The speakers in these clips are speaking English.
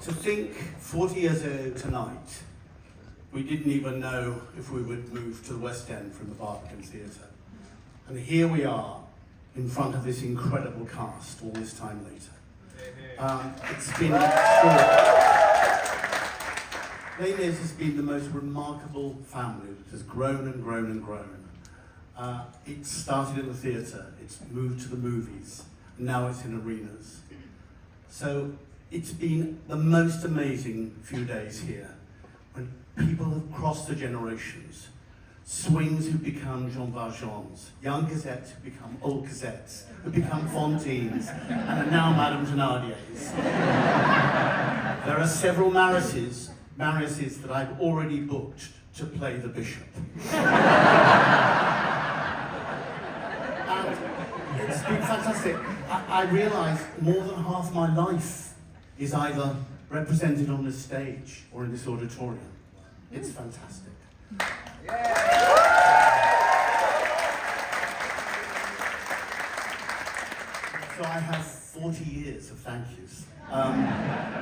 To think 40 years ago tonight, we didn't even know if we would move to the West End from the Barbican Theatre. And here we are, in front of this incredible cast, all this time later. It's been Les Mis has been the most remarkable family that has grown and grown and grown. It started in the theatre, it's moved to the movies, and now it's in arenas. So it's been the most amazing few days here, when people have crossed the generations. Swings who become Jean Valjeans, young Gazettes who become old Gazettes, who become Fontines, and are now Madame Thénardiers. There are several Mariuses that I've already booked to play the bishop. And it's been fantastic. I realise more than half my life is either represented on this stage or in this auditorium. It's fantastic. So I have 40 years of thank yous.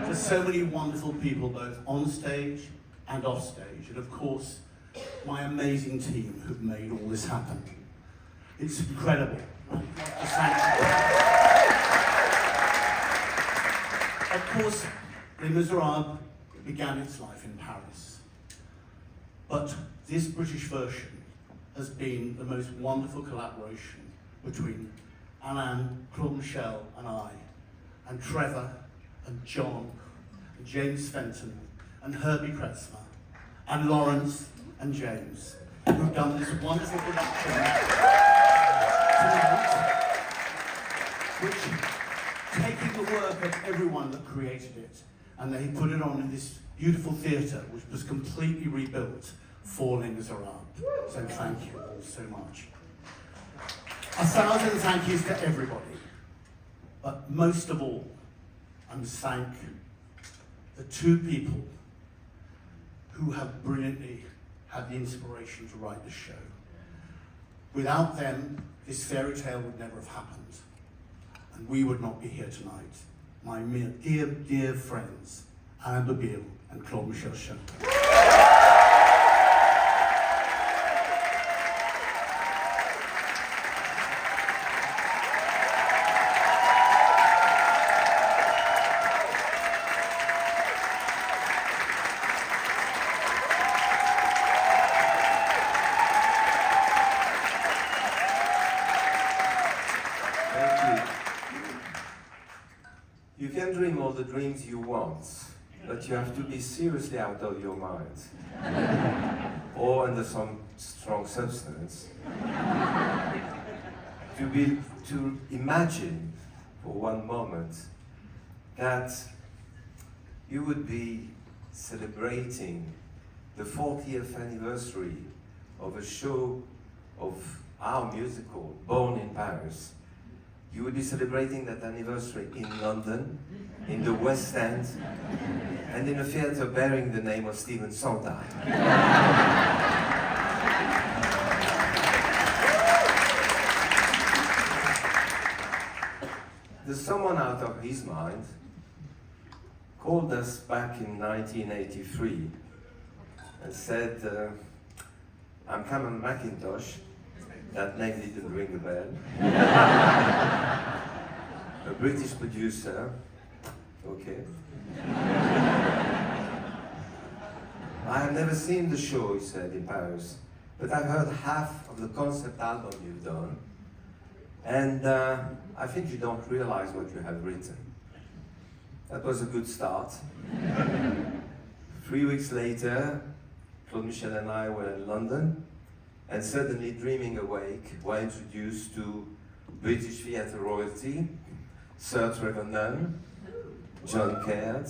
For so many wonderful people, both on stage and off stage. And of course, my amazing team who've made all this happen. It's incredible. Thank you. Of course, Les Misérables began its life in Paris. But this British version has been the most wonderful collaboration between Alain, Claude Michel and I, and Trevor, and John, and James Fenton, and Herbie Kretzmer, and Lawrence, and James, who've done this wonderful production tonight, which, taking the work of everyone that created it, and they put it on in this beautiful theatre, which was completely rebuilt for Les Misérables. So thank you all so much. 1,000 thank yous to everybody, but most of all, I must thank the two people who have brilliantly had the inspiration to write this show. Without them, this fairy tale would never have happened, and we would not be here tonight. My dear, dear friends, Alain Babille and Claude Michel Chon. You can dream all the dreams you want, but you have to be seriously out of your mind, or under some strong substance, to imagine for one moment that you would be celebrating the 40th anniversary of a show of our musical, Born in Paris. You would be celebrating that anniversary in London, in the West End, and in a theatre bearing the name of Stephen Sondheim. There's someone out of his mind called us back in 1983 and said, I'm Cameron Mackintosh. That name didn't ring a bell. A British producer, okay. I have never seen the show, he said, in Paris, but I've heard half of the concept album you've done, and I think you don't realize what you have written. That was a good start. 3 weeks later, Claude Michel and I were in London, and suddenly, dreaming awake, were introduced to British theatre royalty, Sir Trevor Nunn, John Caird,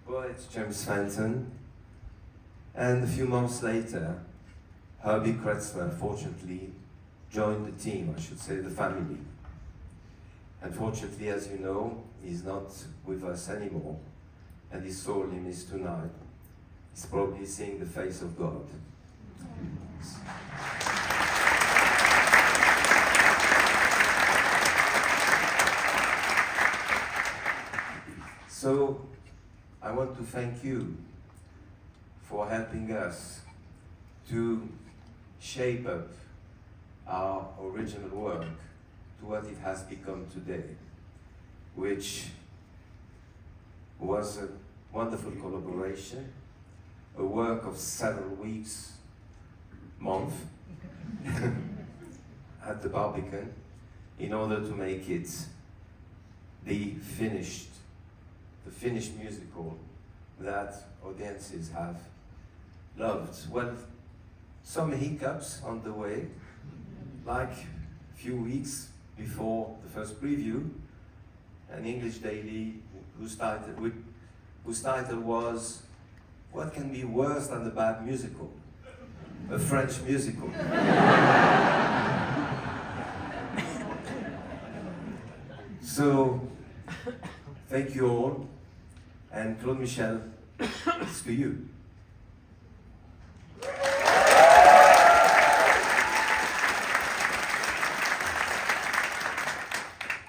poet James Fenton, and a few months later, Herbie Kretzmer, fortunately, joined the team, I should say the family. Unfortunately, as you know, he's not with us anymore, and his soul is missed tonight. He's probably seeing the face of God. So, I want to thank you for helping us to shape up our original work to what it has become today, which was a wonderful collaboration, a work of several weeks, month, at the Barbican, in order to make it the finished musical that audiences have loved. Well, some hiccups on the way, like a few weeks before the first preview, an English daily whose title was "What Can Be Worse Than a Bad Musical?" A French musical. So, thank you all, and Claude Michel, it's to you.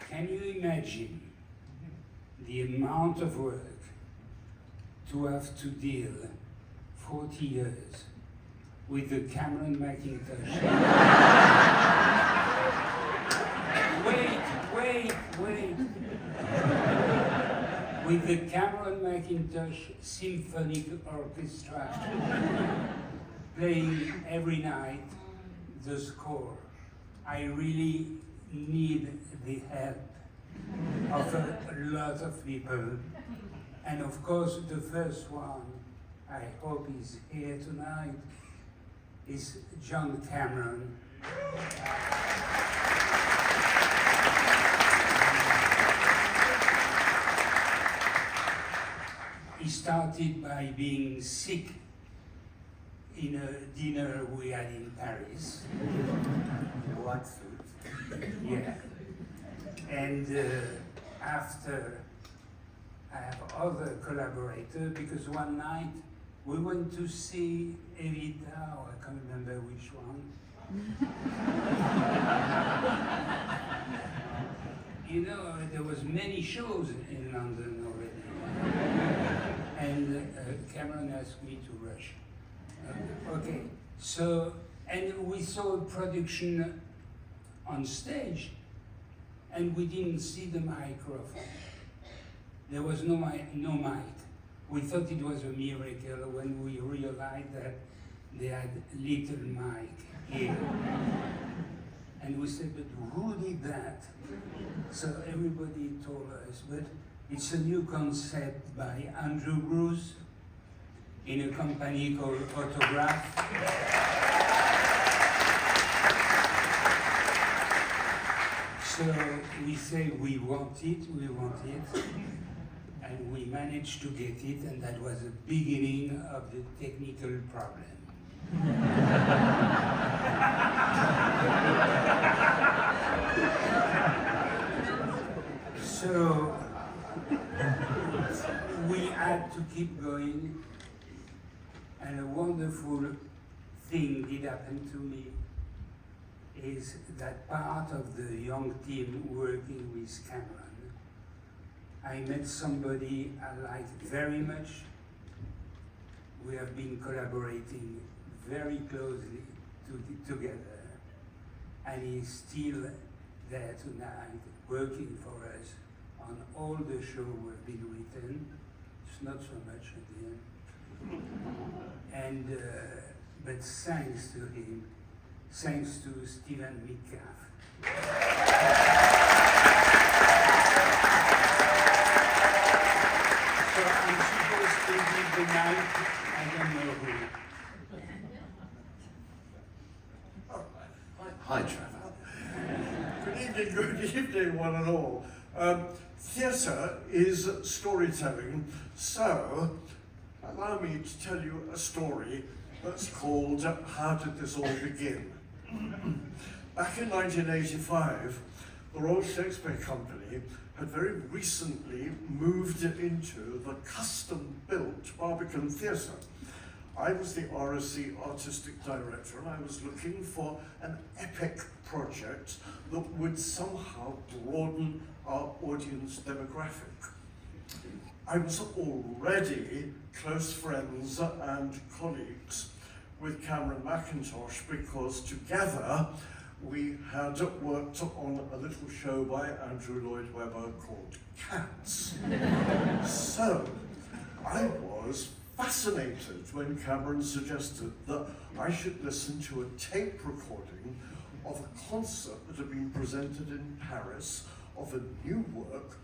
Can you imagine the amount of work to have to deal 40 years with the Cameron Mackintosh? Wait. With the Cameron Mackintosh Symphonic Orchestra playing every night the score. I really need the help of a lot of people. And of course, the first one, I hope is here tonight, is John Cameron. He started by being sick in a dinner we had in Paris. What food? Yeah. And after, I have other collaborators, because one night we went to see Evita, or I can't remember which one. You know, there was many shows in London already. And Cameron asked me to rush. Okay, so, and we saw a production on stage, and we didn't see the microphone. There was no mic. We thought it was a miracle when we realized that they had little mic here. And we said, but who did that? So everybody told us, but it's a new concept by Andrew Bruce in a company called Autograph. So we say we want it, and we managed to get it, and that was the beginning of the technical problem. So we had to keep going, and a wonderful thing did happen to me, is that part of the young team working with Cameron, I met somebody I liked very much. We have been collaborating very closely together, and he's still there tonight, working for us on all the shows we've been written. It's not so much at the end. And, but thanks to him, thanks to Stephen Metcalf. So I'm supposed to give the night, I don't know who. Hi, Trevor. Good evening, one and all. Theatre is storytelling, so allow me to tell you a story that's called How Did This All Begin? Back in 1985, the Royal Shakespeare Company had very recently moved into the custom-built Barbican Theatre. I was the RSC Artistic Director, and I was looking for an epic project that would somehow broaden our audience demographic. I was already close friends and colleagues with Cameron Mackintosh because together we had worked on a little show by Andrew Lloyd Webber called Cats. So I was fascinated when Cameron suggested that I should listen to a tape recording of a concert that had been presented in Paris of a new work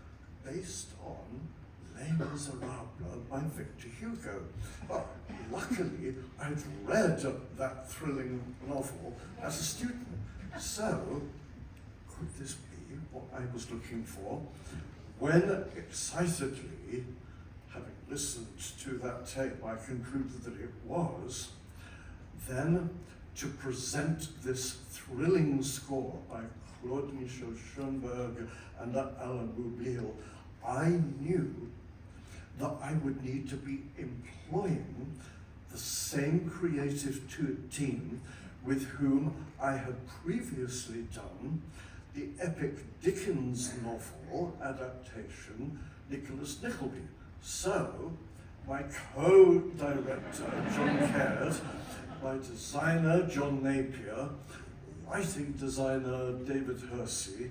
based on Les Misérables by Victor Hugo. Well, luckily, I'd read that thrilling novel as a student. So, could this be what I was looking for? When excitedly, having listened to that tape, I concluded that it was, then to present this thrilling score by Claude Michel Schoenberg and Alain Boublil, I knew that I would need to be employing the same creative team with whom I had previously done the epic Dickens novel adaptation, Nicholas Nickleby. So, my co-director, John Caird, my designer, John Napier, lighting designer, David Hersey,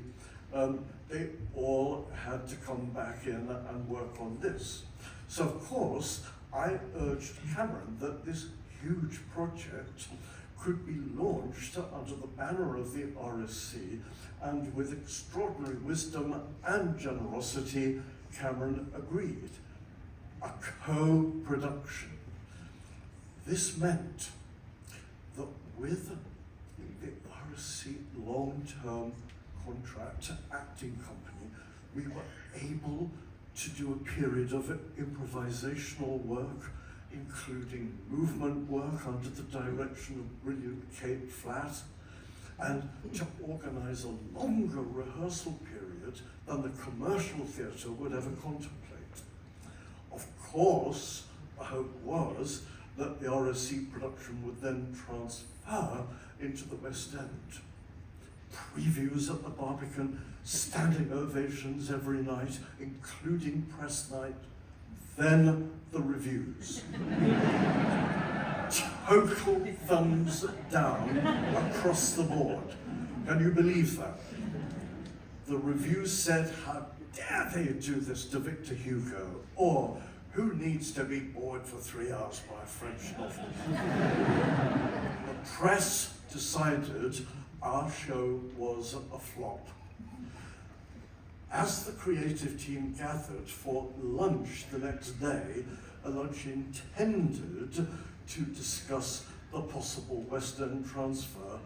they all had to come back in and work on this. So, of course, I urged Cameron that this huge project could be launched under the banner of the RSC, and with extraordinary wisdom and generosity, Cameron agreed. A co-production. This meant that with the RSC long-term contract acting company, we were able to do a period of improvisational work, including movement work under the direction of brilliant Kate Flatt, and to organize a longer rehearsal period than the commercial theatre would ever contemplate. Of course, the hope was that the RSC production would then transfer into the West End. Previews at the Barbican, standing ovations every night, including press night, then the reviews. Total thumbs down across the board. Can you believe that? The reviews said, how dare they do this to Victor Hugo? Or, who needs to be bored for 3 hours by a French novel? The press decided our show was a flop. As the creative team gathered for lunch the next day, a lunch intended to discuss the possible West End transfer,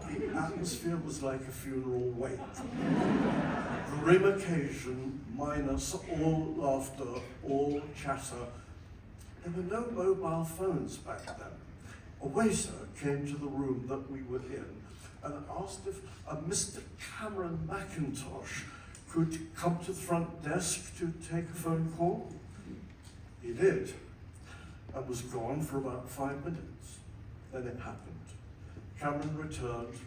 the atmosphere was like a funeral wake. Grim occasion, minus all laughter, all chatter. There were no mobile phones back then. A waiter came to the room that we were in and asked if a Mr. Cameron Mackintosh could come to the front desk to take a phone call. He did, and was gone for about 5 minutes. Then it happened. Cameron returned,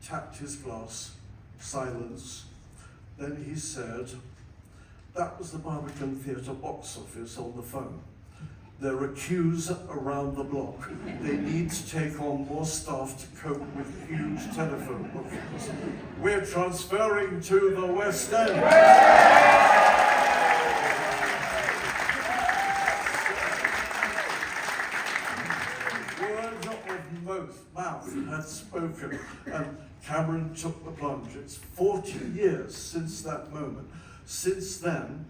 tapped his glass, silence. Then he said, that was the Barbican Theatre box office on the phone. There are queues around the block. They need to take on more staff to cope with huge telephone bookings. We're transferring to the West End. Mouth had spoken, and Cameron took the plunge. It's 40 years since that moment. Since then,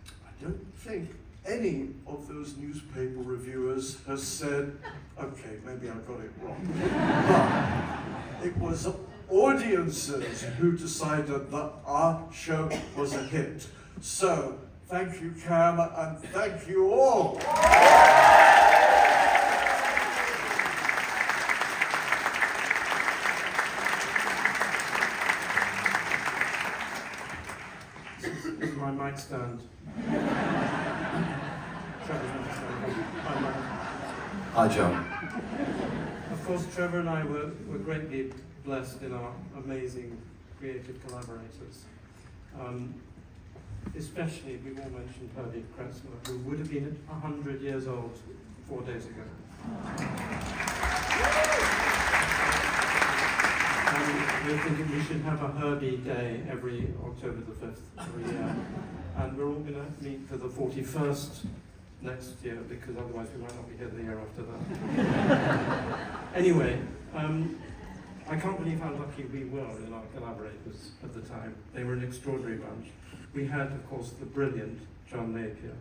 I don't think any of those newspaper reviewers has said, okay, maybe I got it wrong. But it was audiences who decided that our show was a hit. So, thank you, Cam, and thank you all. My mic stand. Hi, John. Of course, Trevor and I were greatly blessed in our amazing creative collaborators. especially, we all mentioned Herbie Kretzmer, who would have been 100 years old 4 days ago. And we're thinking we should have a Herbie Day every October the 5th every year. And we're all going to meet for the 41st next year, because otherwise we might not be here the year after that. Anyway, I can't believe how lucky we were in our collaborators at the time. They were an extraordinary bunch. We had, of course, the brilliant John Napier,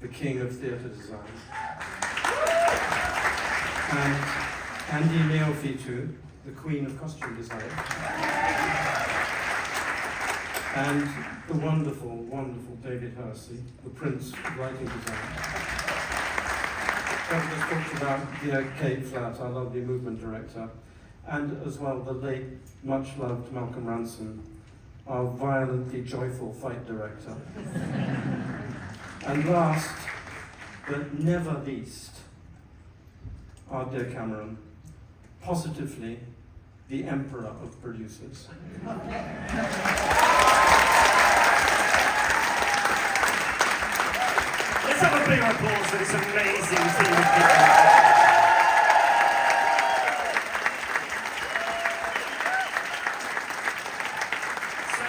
the king of theatre design, and Andy Neofitu, the queen of costume design, and the wonderful, wonderful David Hersey, the prince of writing design. Trevor just talked about dear Kate Flatt, our lovely movement director, and as well the late, much-loved Malcolm Ransom, our violently joyful fight director. And last, but never least, our dear Cameron, positively the emperor of producers. Let's have a big applause for this amazing team of people. So,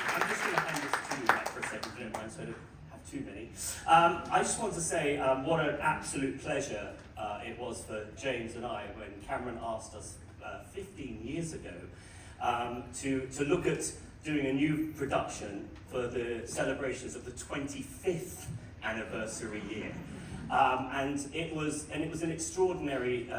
I'm just going to hand this to you back for a second, if you don't mind, so I don't have too many. I just want to say what an absolute pleasure it was for James and I when Cameron asked us 15 years ago to look at doing a new production for the celebrations of the 25th anniversary year, and it was an extraordinary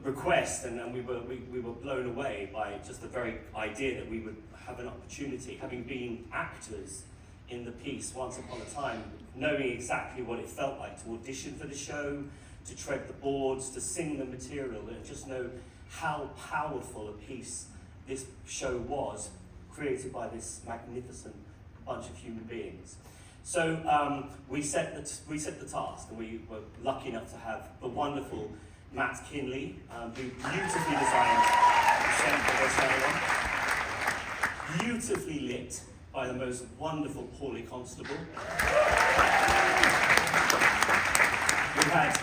request, and we were blown away by just the very idea that we would have an opportunity, having been actors in the piece once upon a time, knowing exactly what it felt like to audition for the show, to tread the boards, to sing the material, and just know how powerful a piece this show was, created by this magnificent bunch of human beings. So we set the task, and we were lucky enough to have the wonderful Matt Kinley, who beautifully designed the centre of this area, beautifully lit by the most wonderful Paulie Constable. We had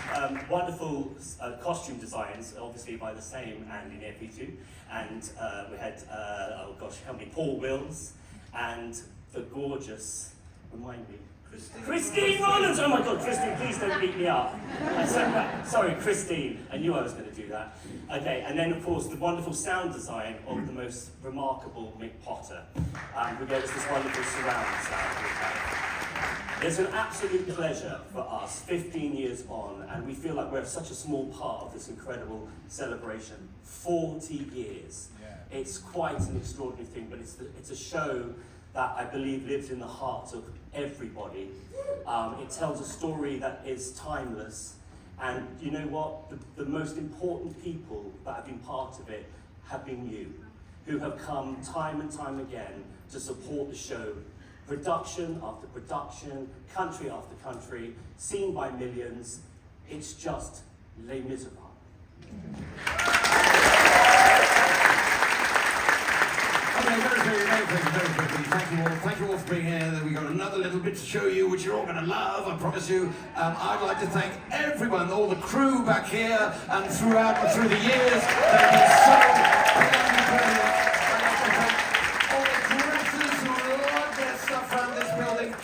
wonderful costume designs, obviously by the same Andy Neofitu, and we had, Paul Wills, and the gorgeous, remind me, Christine Rollins! Oh my God, Christine, please don't beat me up. Sorry, Christine, I knew I was going to do that. Okay, and then of course the wonderful sound design of the most remarkable Mick Potter, who gave us this wonderful surround sound. It's an absolute pleasure for us, 15 years on, and we feel like we're such a small part of this incredible celebration. 40 years. Yeah. It's quite an extraordinary thing, but it's a show that I believe lives in the heart of everybody. It tells a story that is timeless, and you know what? The most important people that have been part of it have been you, who have come time and time again to support the show. Production after production, country after country, seen by millions. It's just Les Misérables. Okay, very quickly. Thank you all for being here. We've got another little bit to show you, which you're all going to love, I promise you. I'd like to thank everyone, all the crew back here and through the years. They've been so brilliant.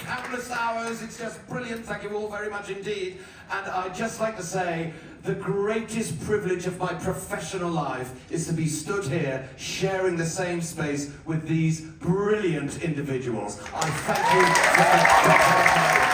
Countless hours, it's just brilliant. Thank you all very much indeed. And I'd just like to say the greatest privilege of my professional life is to be stood here sharing the same space with these brilliant individuals. I thank you for that.